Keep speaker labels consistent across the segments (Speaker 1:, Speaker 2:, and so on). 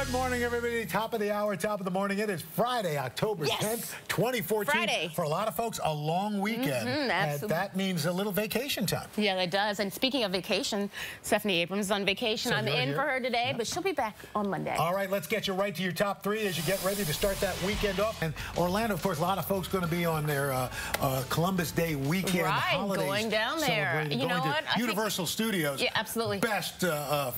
Speaker 1: Good morning, everybody. Top of the hour, top of the morning. It is Friday, October 10th, 2014.
Speaker 2: Friday.
Speaker 1: For a lot of folks, a long weekend. And that means a little vacation time.
Speaker 2: Yeah, it does. And speaking of vacation, Stephanie Abrams is on vacation.
Speaker 1: So
Speaker 2: I'm in for her today, but she'll be back on Monday.
Speaker 1: All right, let's get you right to your top three as you get ready to start that weekend off. And Orlando, of course, a lot of folks going to be on their Columbus Day weekend holidays.
Speaker 2: Going down there. You know what?
Speaker 1: Universal Studios.
Speaker 2: Yeah, absolutely.
Speaker 1: Best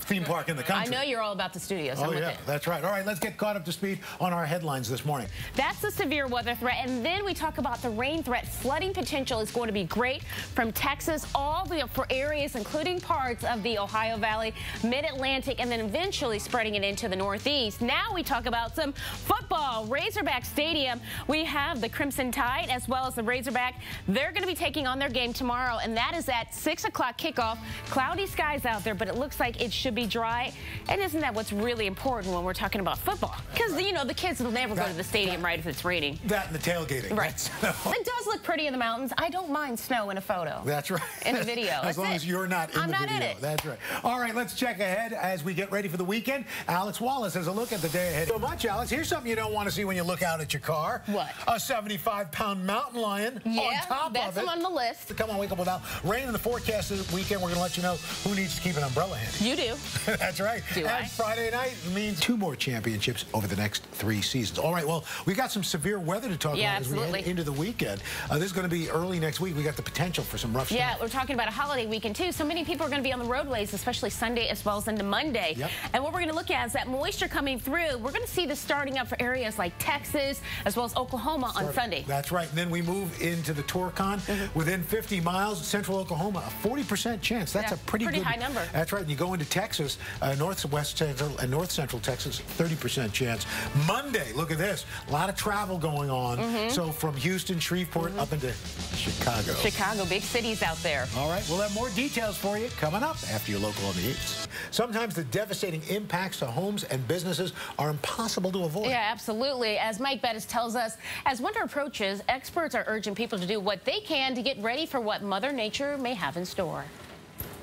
Speaker 1: theme park in the country.
Speaker 2: I know you're all about the studios.
Speaker 1: Oh, yeah, that's right. All right, let's get caught up to speed on our headlines this morning.
Speaker 2: That's the severe weather threat, and then we talk about the rain threat. Flooding potential is going to be great from Texas all the way up for areas including parts of the Ohio Valley, Mid-Atlantic, and then eventually spreading it into the Northeast. Now we talk about some football. Razorback Stadium, we have the Crimson Tide as well as the Razorback. They're going to be taking on their game tomorrow, and that is at 6 o'clock kickoff. Cloudy skies out there, but it looks like it should be dry. And isn't that what's really important when we're talking about football? Because, you know, the kids will never go to the stadium right if it's raining.
Speaker 1: That and the tailgating.
Speaker 2: Right. It does look pretty in the mountains. I don't mind snow in a photo.
Speaker 1: That's right.
Speaker 2: In a video.
Speaker 1: As long as you're not in the video.
Speaker 2: I'm not in it.
Speaker 1: That's right. All right, let's check ahead as we get ready for the weekend. Alex Wallace has a look at the day ahead. So much, Alex. Here's something you don't want to see when you look out at your car.
Speaker 2: What?
Speaker 1: A 75-pound mountain lion on top of it.
Speaker 2: That's on the list.
Speaker 1: Come on, wake up without rain in the forecast this weekend. We're going to let you know who needs to keep an umbrella handy.
Speaker 2: You do.
Speaker 1: That's right. And Friday night means 2 more championships over the next 3 seasons. All right, well, we got some severe weather to talk about as we head into the weekend. This is going to be early next week. We got the potential for some rough snow.
Speaker 2: Yeah, we're talking about a holiday weekend, too. So many people are going to be on the roadways, especially Sunday as well as into Monday.
Speaker 1: Yep.
Speaker 2: And what we're going to look at is that moisture coming through. We're going to see this starting up for areas like Texas as well as Oklahoma on Sunday.
Speaker 1: That's right. And then we move into the Torcon. Within 50 miles, central Oklahoma, a 40% chance. That's a pretty good,
Speaker 2: high number.
Speaker 1: That's right. And you go into Texas, northwest central and north central Texas, 30% chance. Monday, look at this. A lot of travel going on. So from Houston, Shreveport, up into Chicago.
Speaker 2: Chicago, big cities out there.
Speaker 1: All right. We'll have more details for you coming up after your local on the 8th. Sometimes the devastating impacts to homes and businesses are impossible to avoid.
Speaker 2: Yeah, absolutely. As Mike Bettis tells us, as winter approaches, experts are urging people to do what they can to get ready for what Mother Nature may have in store.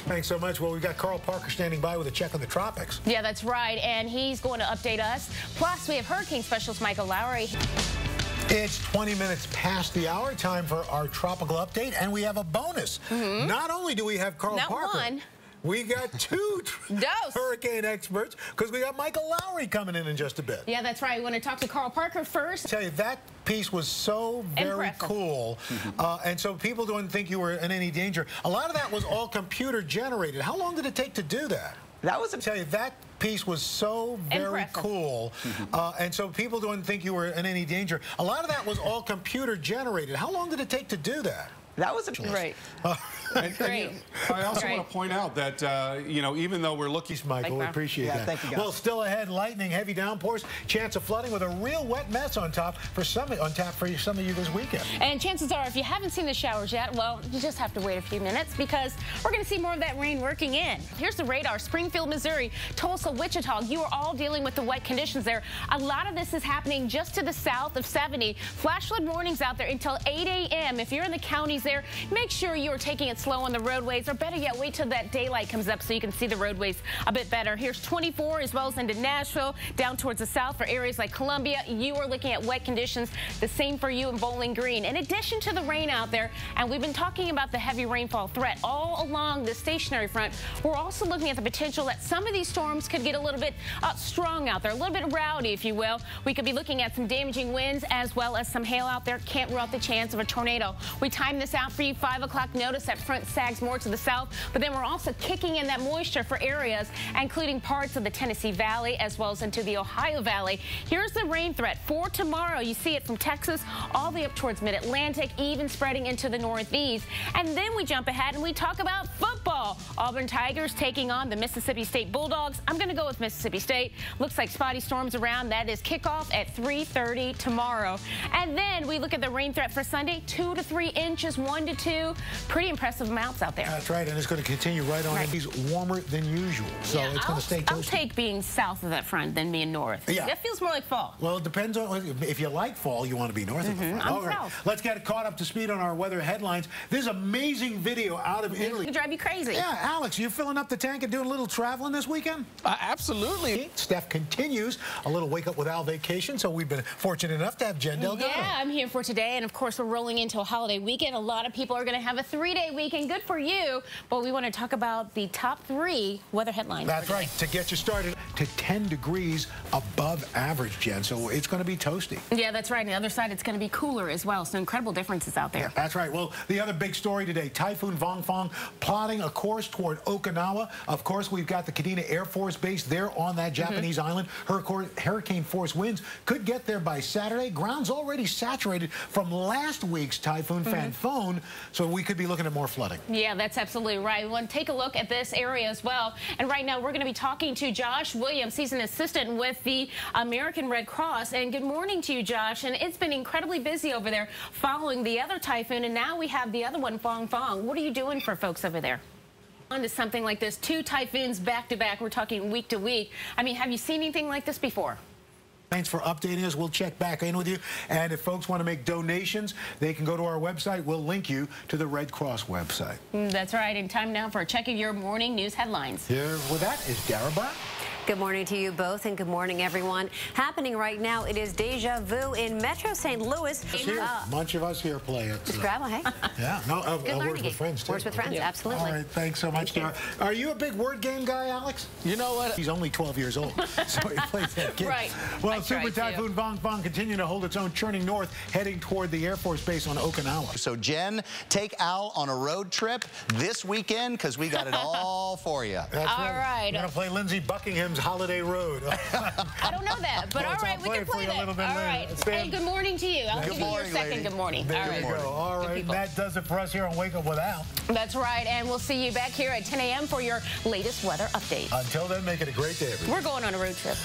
Speaker 1: Thanks so much. Well, we've got Carl Parker standing by with a check on the tropics.
Speaker 2: Yeah, that's right. And he's going to update us. Plus, we have hurricane specialist Michael Lowry.
Speaker 1: It's 20 minutes past the hour. Time for our tropical update. And we have a bonus. Not only do we have Carl Parker. We got 2 hurricane experts because we got Michael Lowry coming in just a bit.
Speaker 2: Yeah, that's right. We want to talk to Carl Parker first.
Speaker 1: I tell you, that piece was so very cool. And so people don't think you were in any danger. A lot of that was all computer generated. How long did it take to do that?
Speaker 3: That was
Speaker 1: I tell you, that piece was so very cool. And so people don't think you were in any danger. A lot of that was all computer generated. How long did it take to do that?
Speaker 3: That was
Speaker 2: great.
Speaker 4: Great. I also want to point out that, you know, even though we're looking...
Speaker 1: Michael, we appreciate that.
Speaker 3: Thank you, guys.
Speaker 1: Well, still ahead, lightning, heavy downpours, chance of flooding with a real wet mess on tap for some of you this weekend.
Speaker 2: And chances are, if you haven't seen the showers yet, well, you just have to wait a few minutes because we're going to see more of that rain working in. Here's the radar. Springfield, Missouri, Tulsa, Wichita. You are all dealing with the wet conditions there. A lot of this is happening just to the south of 70. Flash flood warnings out there until 8 a.m. If you're in the counties there, make sure you are taking it slow on the roadways, or better yet, wait till that daylight comes up so you can see the roadways a bit better. Here's 24 as well as into Nashville, down towards the south for areas like Columbia. You are looking at wet conditions. The same for you in Bowling Green. In addition to the rain out there, and we've been talking about the heavy rainfall threat all along the stationary front, we're also looking at the potential that some of these storms could get a little bit strong out there, a little bit rowdy, if you will. We could be looking at some damaging winds as well as some hail out there. Can't rule out the chance of a tornado. We timed this out for you. 5 o'clock notice. That front sags more to the south, but then we're also kicking in that moisture for areas including parts of the Tennessee Valley as well as into the Ohio Valley. Here's the rain threat for tomorrow. You see it from Texas all the way up towards Mid-Atlantic, even spreading into the Northeast. And then we jump ahead and we talk about football. Auburn Tigers taking on the Mississippi State Bulldogs. I'm going to go with Mississippi State. Looks like spotty storms around. That is kickoff at 3:30 tomorrow. And then we look at the rain threat for Sunday, 2 to 3 inches, 1 to 2. Pretty impressive amounts out there.
Speaker 1: That's right, and it's going to continue right on. He's warmer than usual, so it's going to stay toasty.
Speaker 2: I'll take being south of that front than being north. Yeah. That feels more like fall.
Speaker 1: Well, it depends on, if you like fall, you want to be north of the front.
Speaker 2: I'm south.
Speaker 1: Let's get caught up to speed on our weather headlines. This amazing video out of Italy.
Speaker 2: It could drive you crazy. crazy.
Speaker 1: Yeah, Alex, you filling up the tank and doing a little traveling this weekend?
Speaker 3: Absolutely.
Speaker 1: Steph continues a little Wake Up with Al vacation, so we've been fortunate enough to have Jen Delgado.
Speaker 2: Yeah, I'm here for today, and of course we're rolling into a holiday weekend. A lot of people are going to have a 3-day weekend. Good for you. But we want to talk about the top 3 weather headlines.
Speaker 1: That's right. To get you started, to 10 degrees above average, Jen. So it's going to be toasty.
Speaker 2: Yeah, that's right. On the other side, it's going to be cooler as well. So incredible differences out there.
Speaker 1: Yeah, that's right. Well, the other big story today, Typhoon Vongfong plotting a course toward Okinawa. Of course, we've got the Kadena Air Force Base there on that Japanese island. Hurricane force winds could get there by Saturday. Ground's already saturated from last week's Typhoon Fanfone, so we could be looking at more flooding.
Speaker 2: Yeah, that's absolutely right. We want to take a look at this area as well. And right now, we're going to be talking to Josh Williams. He's an assistant with the American Red Cross. And good morning to you, Josh. And it's been incredibly busy over there following the other typhoon. And now we have the other one, Fong. What are you doing for folks over there? To something like this, 2 typhoons back to back. We're talking week to week. I mean, have you seen anything like this before?
Speaker 1: Thanks for updating us. We'll check back in with you. And if folks want to make donations, they can go to our website. We'll link you to the Red Cross website.
Speaker 2: That's right. And time now for checking your morning news headlines.
Speaker 1: Here with that is Dara Brown.
Speaker 5: Good morning to you both, and good morning, everyone. Happening right now, it is Deja Vu in Metro St. Louis.
Speaker 1: A bunch of us here play it.
Speaker 5: Just grab one, hey?
Speaker 1: Yeah, no,
Speaker 5: Words
Speaker 1: with friends, too.
Speaker 5: Words with friends, absolutely.
Speaker 1: All right, thanks so much, Dara. Are you a big word game guy, Alex?
Speaker 3: You know what?
Speaker 1: He's only 12 years old, so he plays that game.
Speaker 2: Right.
Speaker 1: Well, Super Typhoon Vongfong continuing to hold its own, churning north, heading toward the Air Force Base on Okinawa.
Speaker 6: So, Jen, take Al on a road trip this weekend, because we got it all for you.
Speaker 1: That's
Speaker 2: all right.
Speaker 1: We're going to play Lindsey Buckingham's Holiday Road.
Speaker 2: I don't know that, but all right, we can play that. All right. Hey, good morning to you. I'll give you your second good morning.
Speaker 1: There you go. All right, that does it for us here on Wake Up with Al.
Speaker 2: That's right, and we'll see you back here at 10 a.m. for your latest weather update.
Speaker 1: Until then, make it a great day, everyone.
Speaker 2: We're going on a road trip.